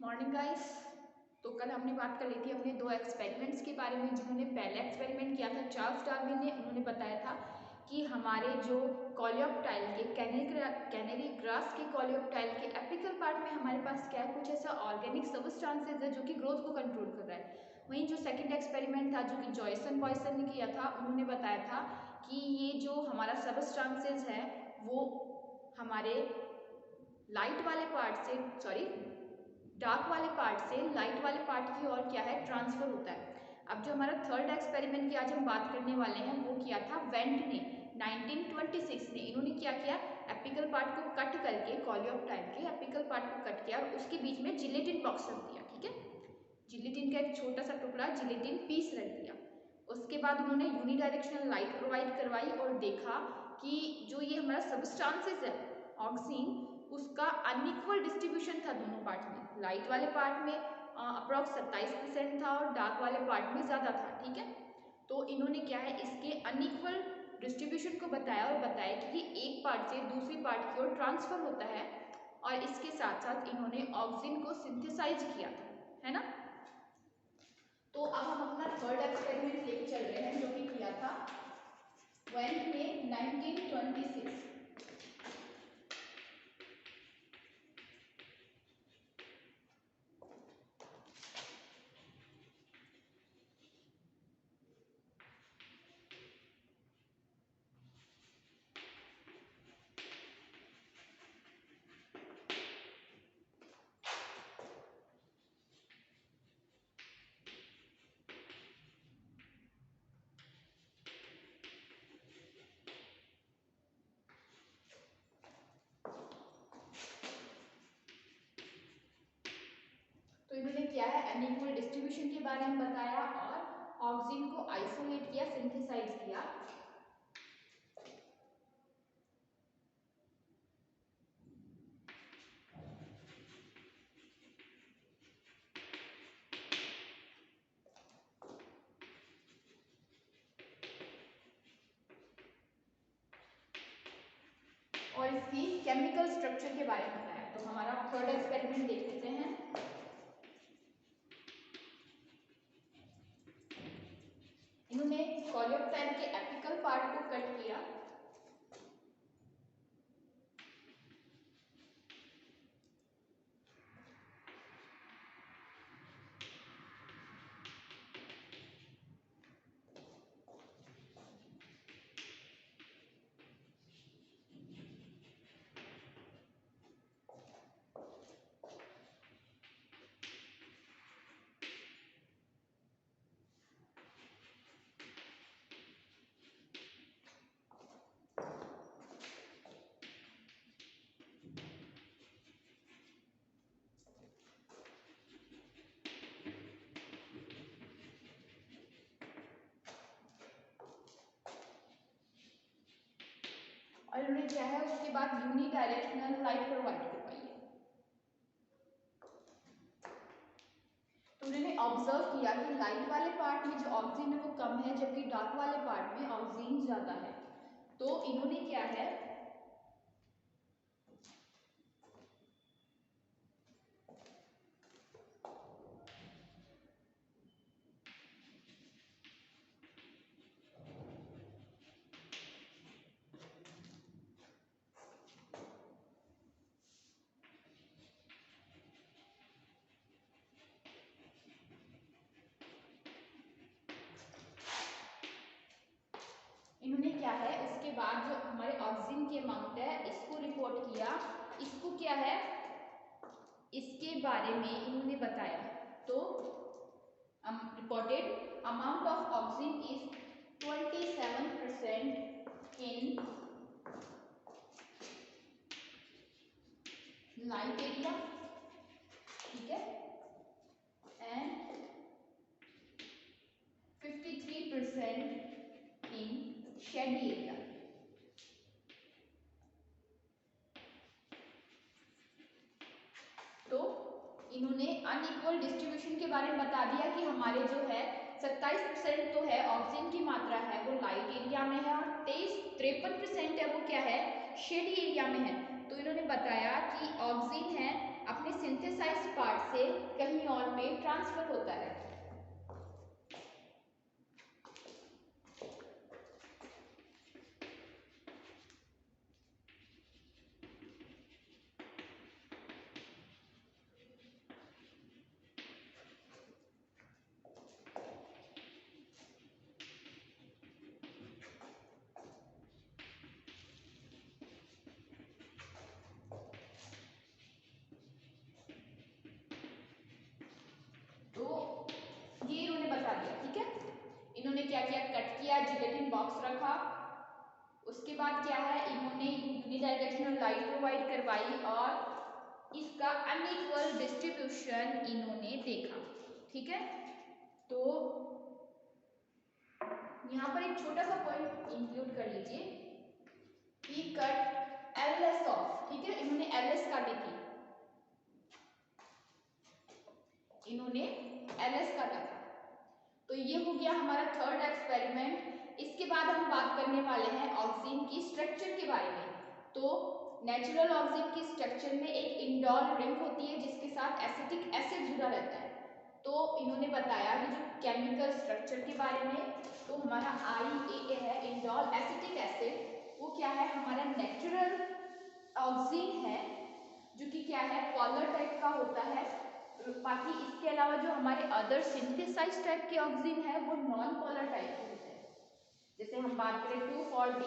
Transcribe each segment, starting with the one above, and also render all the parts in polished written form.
Morning guys. तो कल हमने बात कर ली थी अपने दो एक्सपेरिमेंट्स के बारे में। जिन्होंने पहला एक्सपेरिमेंट किया था चार्ल्स डार्विन ने, उन्होंने बताया था कि हमारे जो कॉलियोप्टाइल के कैनेरी ग्रास के कॉलियोप्टाइल के एपिकल पार्ट में हमारे पास क्या है, कुछ ऐसा ऑर्गेनिक सबस्टांसेस है जो कि ग्रोथ को कंट्रोल कर रहा है। वहीं जो सेकंड एक्सपेरिमेंट था जो कि जॉयसन बॉयसन ने किया था, उन्होंने बताया था कि ये जो हमारा सबस्टांसेस है वो हमारे लाइट वाले पार्ट से डार्क वाले पार्ट से लाइट वाले पार्ट की ओर क्या है, ट्रांसफर होता है। अब जो हमारा थर्ड एक्सपेरिमेंट की आज हम बात करने वाले हैं वो किया था वेंट ने 1926 ने। इन्होंने क्या किया, एपिकल पार्ट को कट करके कॉलियोप्टाइल के एपिकल पार्ट को कट किया और उसके बीच में जिलेटिन बॉक्स रख दिया। ठीक है, जिलेटिन का एक छोटा सा टुकड़ा जिलेटिन पीस रख दिया। उसके बाद उन्होंने यूनिडायरेक्शनल लाइट प्रोवाइड करवाई और देखा कि जो ये हमारा सबस्टांसेस है ऑक्सीन, उसका अनइक्वल डिस्ट्रीब्यूशन था दोनों पार्ट में। लाइट वाले पार्ट में अप्रॉक्स 27% था और डार्क वाले पार्ट में ज़्यादा था। ठीक है, तो इन्होंने क्या है, इसके अनइक्वल डिस्ट्रीब्यूशन को बताया और बताया कि ये एक पार्ट से दूसरी पार्ट की ओर ट्रांसफर होता है। और इसके साथ साथ इन्होंने ऑक्सीजन को सिंथेसाइज किया था, है ना। तो अब हम अपना थर्ड एक्सपेरिमेंट लेके चल रहे हैं जो कि किया था वेंट ने 1926। तो इन्होंने क्या है, अनइक्वल डिस्ट्रीब्यूशन के बारे में बताया और ऑक्सीजन को आइसोलेट किया, सिंथेसाइज किया। और इसकी केमिकल स्ट्रक्चर के बारे में बताया। तो हमारा थर्ड एक्सपेरिमेंट देख लेते हैं। इन्होंने कॉलियोप्टाइल के एपिकल पार्ट को कट किया और इन्होंने क्या है, उसके बाद यूनिडायरेक्शनल लाइट प्रोवाइड करवाई है। तो उन्होंने ऑब्जर्व किया कि लाइट वाले पार्ट में जो ऑक्सीजन है वो कम है, जबकि डार्क वाले पार्ट में ऑक्सीजन ज्यादा है। तो इन्होंने क्या है, इन्होंने क्या है, उसके बाद जो हमारे ऑक्सीजन की अमाउंट है इसको रिपोर्ट किया। इसको क्या है, इसके बारे में इन्होंने बताया। तो reported amount of oxygen is 27% in light area, ठीक है, एंड 53% इन शेडी एरिया। तो इन्होंने अनइक्वल डिस्ट्रीब्यूशन के बारे में बता दिया कि हमारे जो है 27% तो है ऑक्सीजन की मात्रा है वो लाइट एरिया में है और 53% है वो क्या है, शेडी एरिया में है। तो इन्होंने बताया कि ऑक्सीजन है अपने सिंथेसाइज्ड पार्ट से कहीं और पे ट्रांसफर होता है। ये इन्होंने बता दिया, ठीक है। इन्होंने क्या किया, कट किया, जिलेटिन बॉक्स रखा, उसके बाद क्या है, इन्होंने यूनिडायरेक्शनल लाइट प्रोवाइड करवाई और इसका अनइक्वल डिस्ट्रीब्यूशन इन्होंने देखा, ठीक है। तो यहाँ पर एक छोटा सा पॉइंट इंक्लूड कर लीजिए कि कट एलएस ऑफ, ठीक है, इन्होंने एलएस काटी थी, इन्होंने एलएस काटा था। तो ये हो गया हमारा थर्ड एक्सपेरिमेंट। इसके बाद हम बात करने वाले हैं ऑक्सीन की स्ट्रक्चर के बारे में। तो नेचुरल ऑक्सीन की स्ट्रक्चर में एक इंडोल रिंग होती है जिसके साथ एसिटिक एसिड जुड़ा रहता है। तो इन्होंने बताया कि जो केमिकल स्ट्रक्चर के बारे में, तो हमारा IAA है, इंडोल एसिटिक एसिड, वो क्या है, हमारा नेचुरल ऑक्सीन है जो कि क्या है, पॉलर टाइप का होता है। बाकी इसके अलावा जो हमारे अदर सिंथेसाइज्ड टाइप के ऑक्सीन है वो नॉन पोलर टाइप के होते हैं। जैसे हम बात करें 2,4-D,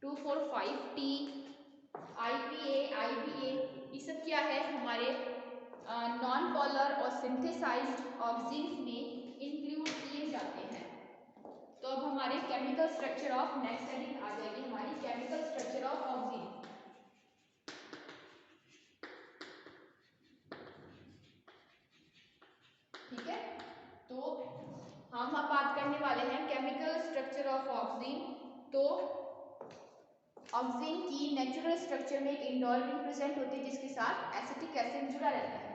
2,4,5-T, IPA, IBA, ये सब क्या है, हमारे नॉन पोलर और सिंथेसाइज्ड ऑक्सीन में इंक्लूड किए जाते हैं। तो अब हमारे chemical structure of, next heading आ जाएगी हमारी केमिकल स्ट्रक्चर ऑफ ऑक्सीन। ठीक है, तो हम अब बात करने वाले हैं केमिकल स्ट्रक्चर ऑफ ऑक्सीन। तो ऑक्सीन की नेचुरल स्ट्रक्चर में एक इंडोल रिंग प्रेजेंट होती है जिसके साथ एसिटिक एसिड जुड़ा रहता है।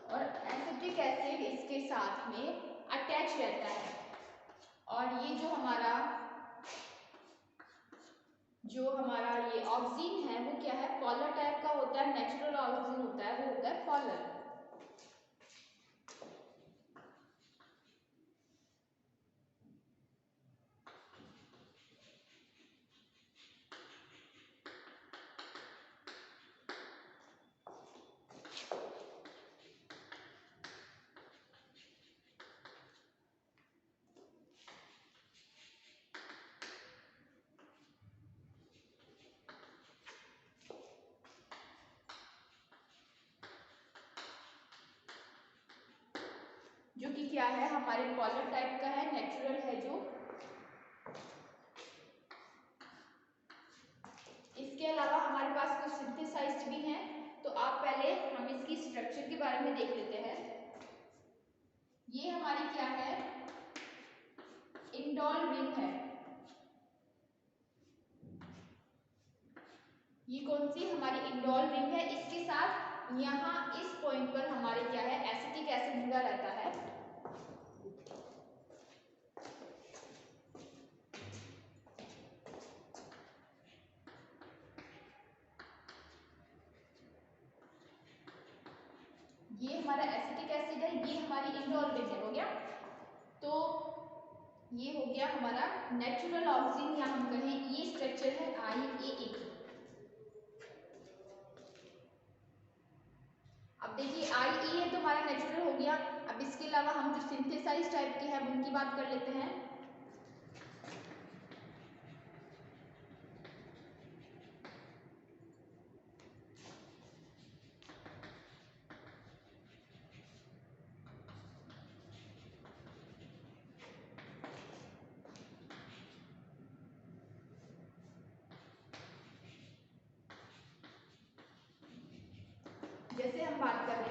और एसिटिक एसिड इसके साथ में अटैच रहता है। और ये जो हमारा ये ऑक्सीन है वो क्या है, पॉलर टाइप का होता है। नेचुरल ऑक्सीन होता है वो होता है पॉलर। जो कि क्या है, हमारे पॉलर टाइप का है, नेचुरल है जो। इसके अलावा हमारे पास कुछ सिंथेसाइज्ड भी हैं, तो आप पहले हम इसकी स्ट्रक्चर के बारे में देख लेते हैं। ये हमारी क्या है, इंडोल रिंग है। ये कौन सी हमारी इंडोल रिंग है। इसके साथ यहाँ इस पॉइंट पर हमारे क्या है, एसिटिक एसिड जुड़ा रहता है। ये हमारा एसिटिक एसिड है, ये हमारी इंडोल रिंग है, हो गया। तो ये हो गया हमारा नेचुरल ऑक्सीजन, या हम कहें ये स्ट्रक्चर है IAA की। अब देखिए IAA तो हमारा नेचुरल हो गया। अब इसके अलावा हम जो सिंथेसाइज टाइप के हैं उनकी बात कर लेते हैं।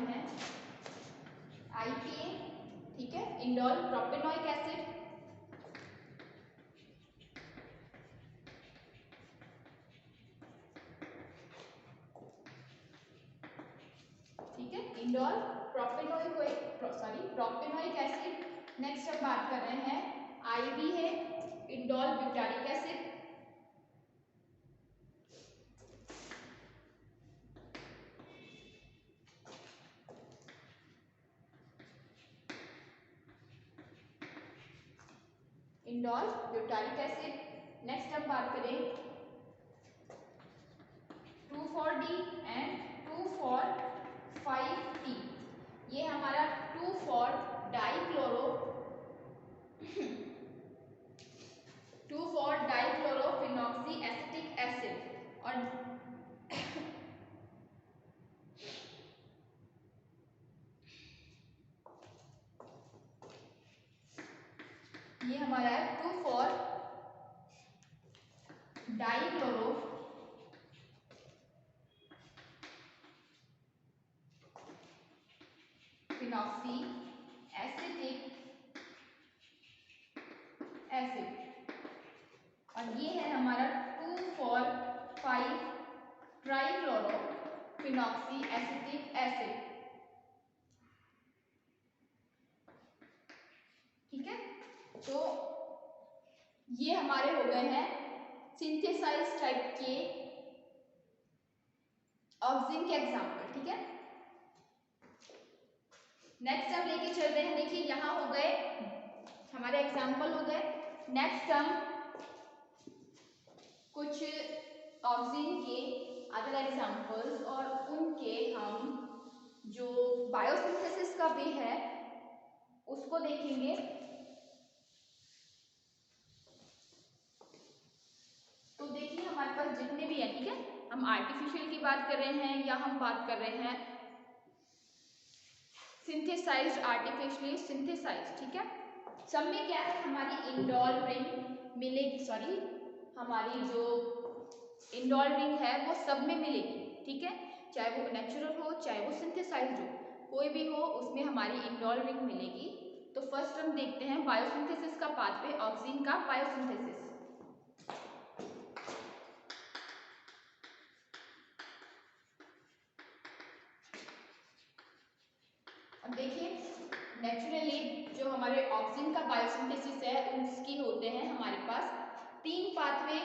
हैं IPA, ठीक है, इंडोल प्रोपेनोइक एसिड, ठीक है, इंडोल प्रोपेनोइक एसिड। नेक्स्ट हम बात कर रहे हैं IB है indole butyric acid, indole butyric acid. Next हम बात करें 2,4-D एंड 2,4,5-T, ये हमारा 2,4-डाइक्लोरोफिनॉक्सी एसिटिक एसिड और ये हमारा है 2,4-डाइक्लोरोफिनॉक्सी एसिटिक एसिड और ये है हमारा 2,4,5-ट्राइक्लोरोफिनॉक्सी एसिटिक एसिड, ठीक है। तो ये हमारे हो गए हैं सिंथेसाइज टाइप के ऑक्सीजन के एग्जाम्पल, ठीक है। नेक्स्ट हम लेके चल रहे हैं, देखिए यहाँ हो गए हमारे एग्जाम्पल हो गए। नेक्स्ट हम कुछ ऑक्सीजन के अदर एग्जाम्पल्स और उनके हम जो बायोसिंथेसिस का वे है उसको देखेंगे। तो देखिए हमारे पास जितने भी हैं, ठीक है, हम आर्टिफिशियल की बात कर रहे हैं या हम बात कर रहे हैं सिंथेसाइज्ड, आर्टिफिशियली सिंथेसाइज्ड, ठीक है। सब में क्या है हमारी इंडोल रिंग मिलेगी, सॉरी हमारी जो इंडोल रिंग है वो सब में मिलेगी, ठीक है, चाहे वो नेचुरल हो चाहे वो सिंथेसाइज्ड हो, कोई भी हो उसमें हमारी इंडोल रिंग मिलेगी। तो फर्स्ट हम देखते हैं बायोसिंथेसिस का पाथवे, ऑक्सीजन का बायोसिंथेसिस। अब देखिए नेचुरली जो हमारे ऑक्सीजन का बायोसिंथेसिस है उसकी होते हैं हमारे पास 3 पाथवे,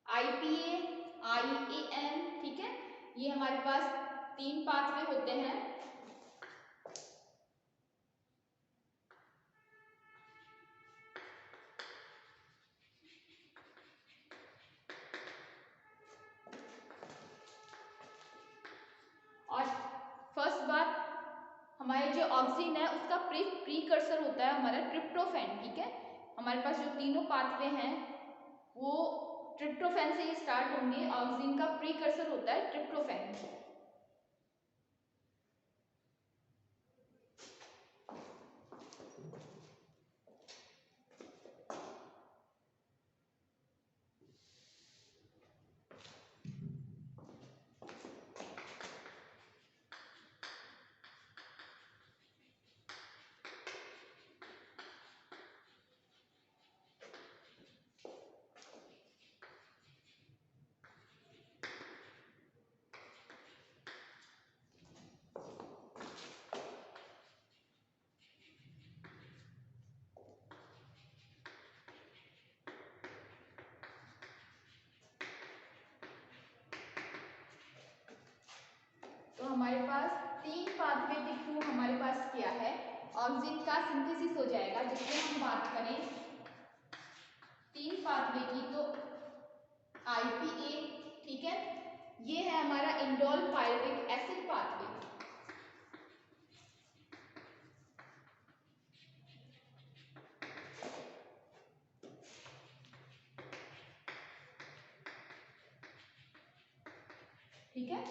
IPA, IAM, ठीक है, ये हमारे पास 3 पाथवे होते हैं। और फर्स्ट बात हमारे जो ऑक्सीजन है उसका प्रीकर्सर होता है हमारा ट्रिप्टोफैन, ठीक है। हमारे पास जो तीनों पाथवे हैं वो ट्रिप्टोफैन से ही स्टार्ट होंगे, ऑक्सीजन का प्रीकर्सर होता है ट्रिप्टोफैन। तो हमारे पास 3 पाथवे के थ्रू हमारे पास क्या है ऑक्सीजन का सिंथेसिस हो जाएगा। जिसमें हम बात करें 3 पाथवे की तो IPA, ठीक है, ये है हमारा इंडोल पायरुविक एसिड पाथवे, ठीक है।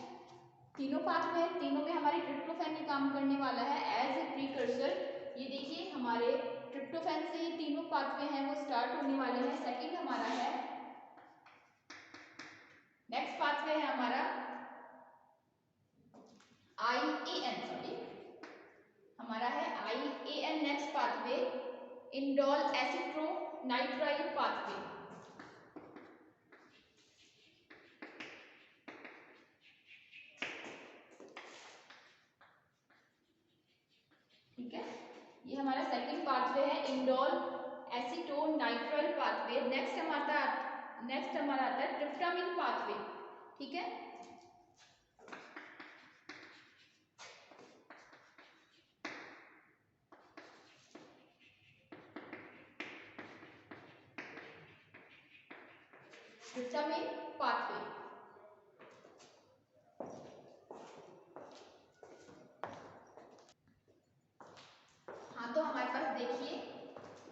तीनों पाथवे हैं, तीनों में हमारी ट्रिप्टोफैन ही काम करने वाला है एज ए प्रीकर्सर। ये देखिए हमारे ट्रिप्टोफैन से ही तीनों पाथवे हैं वो स्टार्ट होने वाले हैं। सेकंड हमारा है नेक्स्ट पाथवे है हमारा IAM, IAN next pathway indole acetonitrile pathway. ठीक है, ये हमारा सेकंड पाथवे है इंडोल एसिटोनाइट्राइल पाथवे। नेक्स्ट हमारा आता है ट्रिप्टामिन पाथवे। ठीक है, ट्रिप्टामिन पाथवे। हाँ, तो हमारे पास देखिए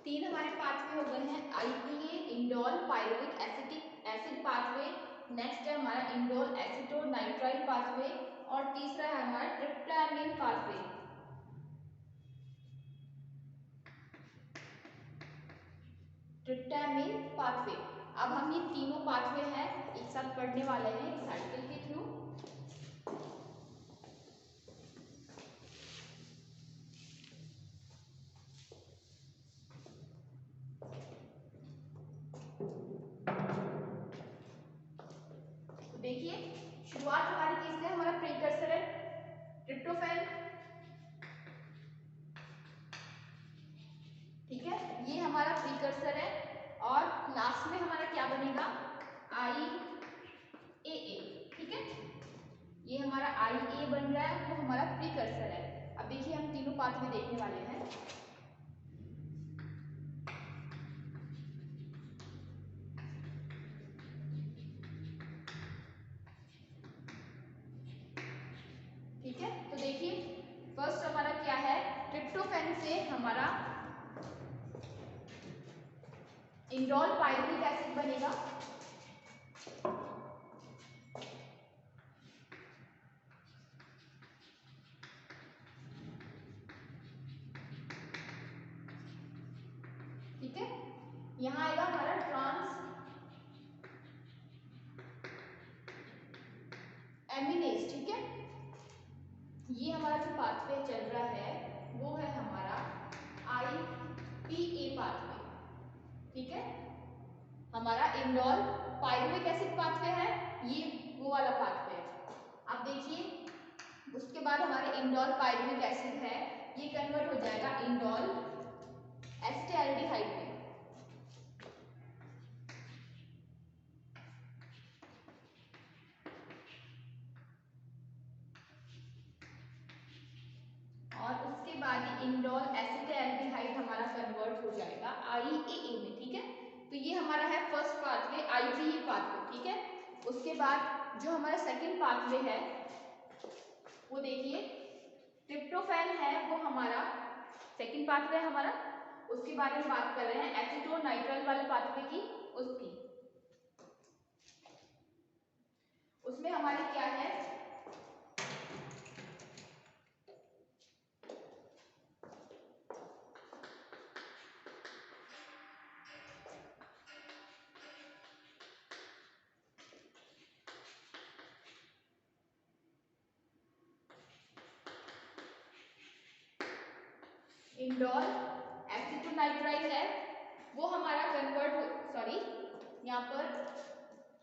तीन हमारे पाथवे हो गए हैं, IPA indole pyruvic acid pathway, next है हमारा इंडोल एसिटोनाइट्राइल पाथवे और तीसरा है हमारा ट्रिप्टामिन पाथवे। Tryptamine pathway. अब हम ये तीनों पाथवे हैं एक साथ पढ़ने वाले हैं एक साइकिल के थ्रू। देखिए शुरुआत हमारी किससे, हमारा प्रीकर्सर है ट्रिप्टोफैन। ठीक है, ये हमारा प्रीकर्सर है और लास्ट में हमारा क्या बनेगा, IAA। ठीक है, ये हमारा IA बन रहा है, वो हमारा प्रीकर्सर है। अब देखिए हम तीनों पाथवे देखने वाले हैं। ठीक है, तो देखिए फर्स्ट हमारा क्या है, ट्रिप्टोफैन से हमारा इंडोल पायरुविक एसिड बनेगा। ठीक है, यहाँ आएगा हमारा ट्रांस एमिनेज। ठीक है, ये हमारा जो पाथवे चल रहा है वो है हमारा IPA पाथवे। ठीक है, हमारा इंडोल पायरुविक एसिड पाथवे है, ये वो वाला पाथवे है। अब देखिए उसके बाद हमारे इंडोल पायरुविक एसिड है, ये कन्वर्ट हो जाएगा इंडोल एसिटाल्डिहाइड में। और उसके बाद इंडोल एसिटाल्डिहाइड हमारा कन्वर्ट हो जाएगा IAA में। ठीक है, तो ये हमारा है फर्स्ट पाथवे IPA पाथवे। ठीक है, उसके बाद जो हमारा सेकंड पाथवे है वो देखिए ट्रिप्टोफैन है, वो हमारा सेकंड पाथवे है हमारा। उसके बारे में बात कर रहे हैं एसिटोनाइट्राइल वाले पाथवे की, उसकी उसमें हमारे क्या है, इंडोल एसिटोनाइट्राइल है, वो हमारा यहाँ पर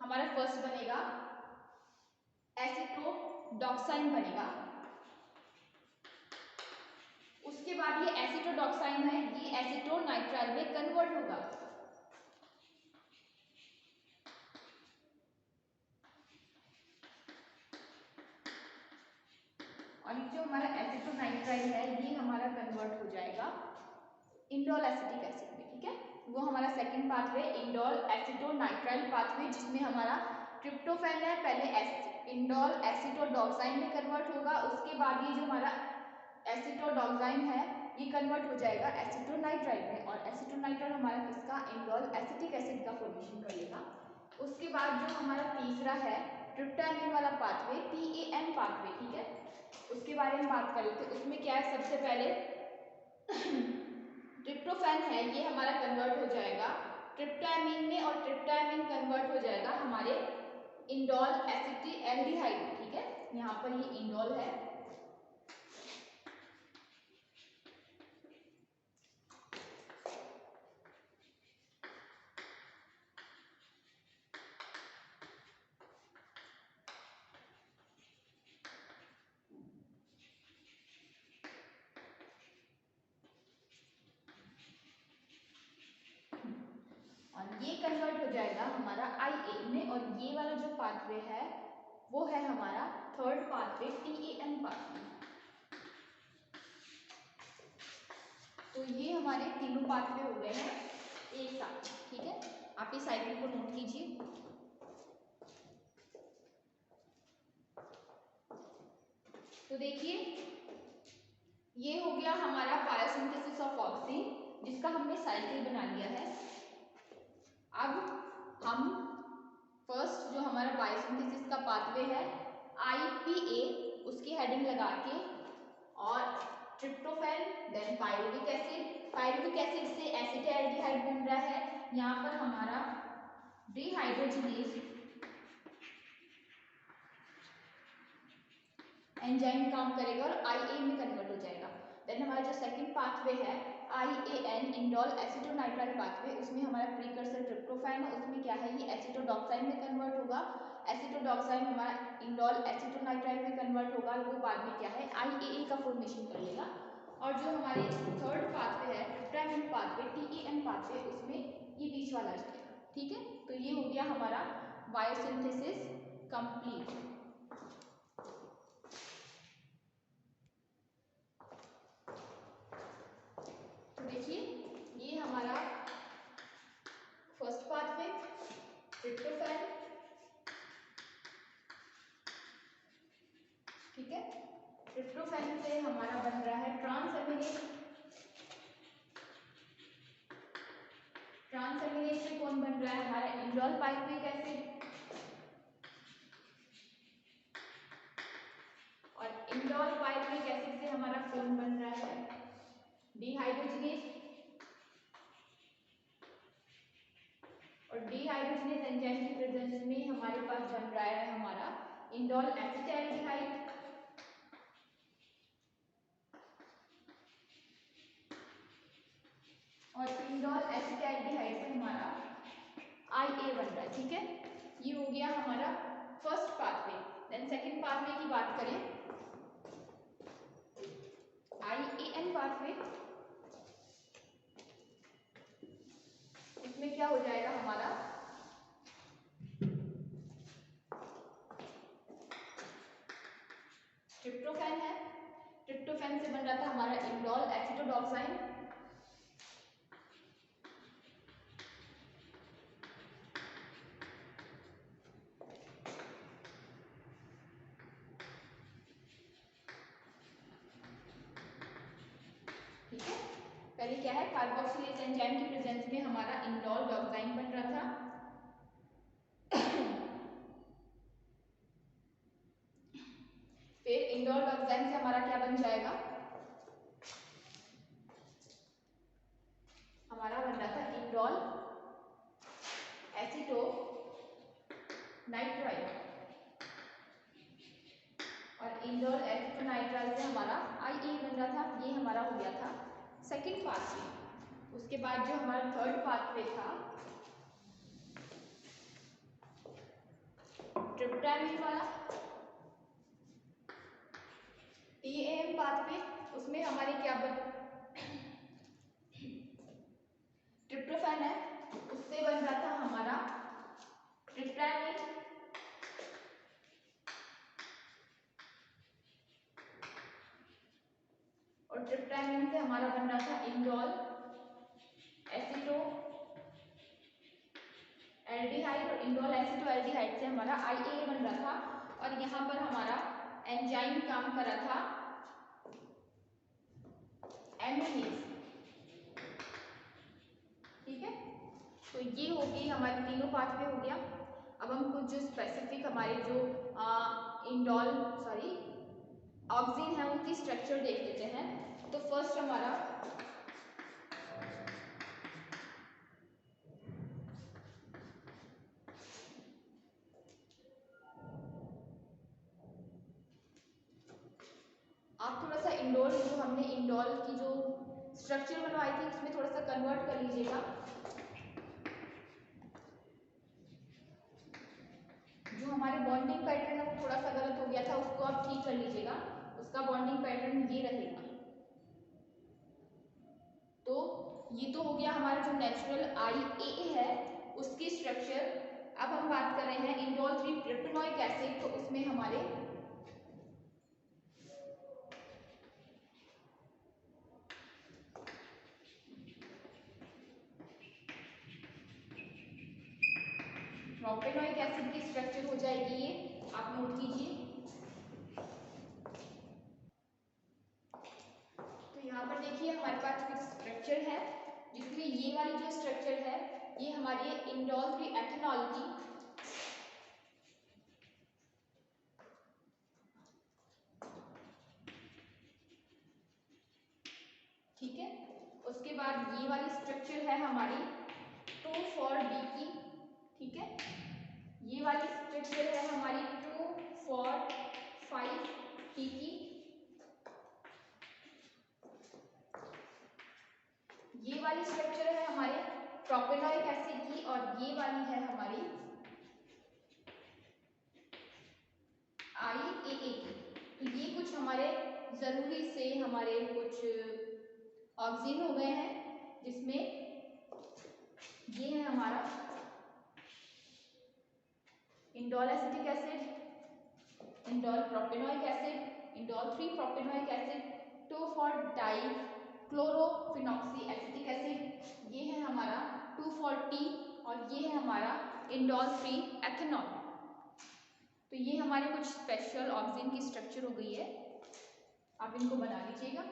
हमारा फर्स्ट बनेगा एसिटोडॉक्साइन बनेगा। उसके बाद ये एसिटोडॉक्साइन है, ये एसिटोनाइट्राइल में कन्वर्ट होगा। और जो हमारा एसिटोनाइट्राइल है ये हमारा कन्वर्ट हो जाएगा इंडोल एसिटिक एसिड में। ठीक है, वो हमारा second pathway indole acetonitrile pathway, जिसमें हमारा ट्रिप्टोफैन है पहले इंडोल एसिटोडॉक्साइन में कन्वर्ट होगा। उसके बाद ये जो हमारा एसिटोडॉक्साइन है ये कन्वर्ट हो जाएगा एसिटोनाइट्राइल में, और एसिटोनाइट्राइल हमारा किसका, इंडोल एसिटिक एसिड का फॉर्मेशन कर लेगा। उसके बाद जो हमारा तीसरा है ट्रिप्टामिन वाला पाथवे TAM पाथवे। ठीक है, उसके बारे में बात कर लेते हैं। उसमें क्या है, सबसे पहले ट्रिप्टोफैन है ये हमारा कन्वर्ट हो जाएगा ट्रिप्टामिन में, और ट्रिप्टामिन कन्वर्ट हो जाएगा हमारे इंडोल एसिटाल्डिहाइड में। ठीक है, यहाँ पर ये इंडोल है कन्वर्ट हो जाएगा हमारा IA में, और ये वाला जो पाथवे है वो है हमारा थर्ड पाथवे TAM पाथवे। तो ये हमारे तीनों पाथवे हो गए हैं एक साथ, ठीक है। आप इस साइकिल को नोट कीजिए। तो देखिए ये हो गया हमारा बायोसिंथेसिस ऑफ ऑक्सीन, जिसका हमने साइकिल बना लिया है। अब हम फर्स्ट जो हमारा बायोसिंथेसिस का पाथवे है IPA, उसकी हेडिंग लगा के, और ट्रिप्टोफैन, देन पायरुविक एसिड से एसिटाल्डिहाइड बन रहा है। यहाँ पर हमारा डिहाइड्रोजिनेज एंजाइम काम करेगा और IA में कन्वर्ट हो जाएगा। देन हमारा जो सेकंड पाथवे है IAN, इंडोल एसिटोनाइट्राइल पाथवे, उसमें हमारा प्रीकर्सर ट्रिप्टोफैन है, उसमें क्या है ये एसिटोडॉक्साइन में कन्वर्ट होगा। एसिटोडॉक्साइन हमारा इंडोल एसिटोनाइट्राइल में कन्वर्ट होगा, वो बाद में क्या है IAA का फॉर्मेशन कर लेगा। और जो हमारे थर्ड पाथवे है ट्रिप्टामिन पाथवे TAM पाथवे, उसमें ये बीच वाला जाएगा, ठीक है। तो ये हो गया हमारा बायोसिंथेसिस कंप्लीट। तो देखिए ये हमारा फर्स्ट पाथवे ट्रिप्टोफैन, ठीक है। ट्रिप्टोफैन से हमारा बन रहा है ट्रांसएमिनेज। ट्रांसएमिनेज से कौन बन रहा है हमारा इंडोल पाइरुविक एसिड, और इंडोल पाइरुविक एसिड से हमारा कौन बन रहा है डिहाइड्रोजिनेज, और डिहाइड्रोजिनेज एंजाइम की प्रेजेंस में हमारे पास बन रहा है हमारा इंडोल एसिटाल्डिहाइड, और इंडोल एसिटाल्डिहाइड से हमारा IA बन रहा है, ठीक है। ये हो गया हमारा first pathway. Then second pathway की बात करें IAN पाथवे, इसमें क्या हो जाएगा हमारा ट्रिप्टोफैन है, ट्रिप्टोफैन से बन रहा था हमारा इंडोल एसिटोडॉक्साइन, ठीक है। पहले क्या है कार्बोक्सिलेज एंजाइम की प्रेजेंस में हमारा इंडोल डॉक्साइन बन रहा था, फिर इंडोल डॉक्साइन से हमारा क्या बन जाएगा, हमारा बन रहा था इंडोल एसिटोनाइट्राइल, और इंडोल एसिटोनाइट्राइल से हमारा IA बन रहा था। ये हमारा हो गया था सेकंड पाथवे। उसके बाद जो हमारा थर्ड पाथवे था ट्रिप्टामिन वाला TAM पाथवे, उसमें हमारे क्या ट्रिप्टोफैन है, उससे बन रहा था हमारा ट्रिप्टामिन, और ट्रिप्टामिन से हमारा बन रहा था इंडोल एसिटोएल्डिहाइड, और इंडोल एसिटोएल्डिहाइड से हमारा IA बन रहा था। और यहाँ पर हमारा एंजाइम काम कर रहा था एमिनेज, ठीक है। तो ये हो गई हमारे तीनों पाथवे हो गया। अब हम कुछ जो स्पेसिफिक हमारे जो ऑक्सीन है उनकी स्ट्रक्चर देख लेते हैं। तो फर्स्ट हमारा आप थोड़ा सा इंडोल जो हमने इंडोल की जो स्ट्रक्चर बनवाई थी उसमें थोड़ा सा कन्वर्ट कर लीजिएगा। जो हमारे बॉन्डिंग पैटर्न है वो थोड़ा सा गलत हो गया था, उसको आप ठीक कर लीजिएगा। उसका बॉन्डिंग पैटर्न ये रहेगा। तो ये तो हो गया हमारा जो नेचुरल IA है, उसकी स्ट्रक्चर। अब हम बात कर रहे हैं इंडोल 3 प्रोपेनोइक एसिड, तो उसमें हमारे प्रोपेनोइक एसिड की स्ट्रक्चर हो जाएगी ये, आप नोट कीजिए। तो यहाँ पर देखिए हमारे पास कुछ स्ट्रक्चर है, जिसमें ये वाली जो स्ट्रक्चर है ये हमारी इंडोल 3 एथेनॉल की, ठीक है। उसके बाद ये वाली स्ट्रक्चर है हमारी 2,4-D की, ठीक है। ये वाली स्ट्रक्चर है हमारी 2,4,5-T की। ये वाली स्ट्रक्चर है हमारे प्रोपेनोइक एसिड की, और ये वाली है हमारी IAA की। तो ये कुछ हमारे जरूरी से हमारे कुछ ऑक्सीजन हो गए हैं, जिसमें ये है हमारा indole acetic acid, indole propanoic acid, indole 3 propanoic acid, 2,4-डाई क्लोरोफिनॉक्सी एसिटिक एसिड, ये है हमारा 2,4-T, और ये है हमारा इंडोल 3 एथेनॉल। तो ये हमारे कुछ स्पेशल ऑक्सीजन की स्ट्रक्चर हो गई है, आप इनको बना लीजिएगा।